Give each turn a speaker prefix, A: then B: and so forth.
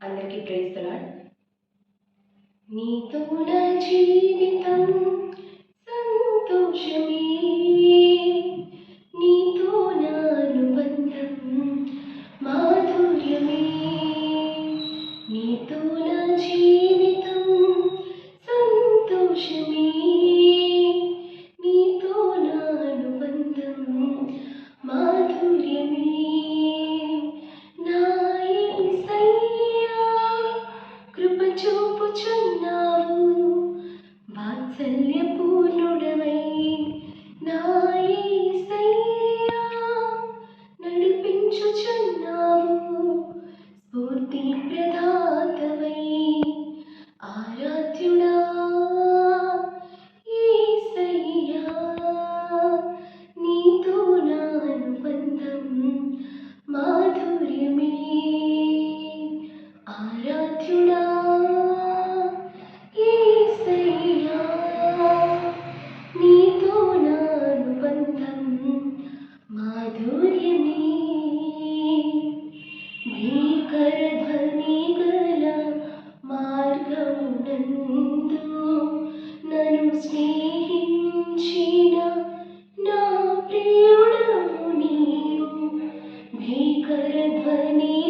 A: అందరికీ praise the lord. నీతో నా జీవితం సంతోషమే, నీతో నా అనుబంధం మాధుర్యమే, నీతో నా జీవితం సంతోషమే, నీతో నా అనుబంధం మాధుర్యమే. నా యేసయ్యా కృప చూపుచున్నావు, వాత్సల్యపూర్ణుడవై. నా యేసయ్యా నడిపించుచున్నావు, స్ఫూర్తి ప్రదాతవై. ఆరాధ్యుడా యేసయ్యా, నీతో నా అనుబంధం మాధుర్యమే. ఆరాధ్యుడా యేసయ్యా, నీతో నా అనుబంధం మాధుర్యమే. భీకర ధ్వని గల మార్గమునందు నన్ను స్నేహించిన నా ప్రియుడవు నీవు. భీకర ధ్వని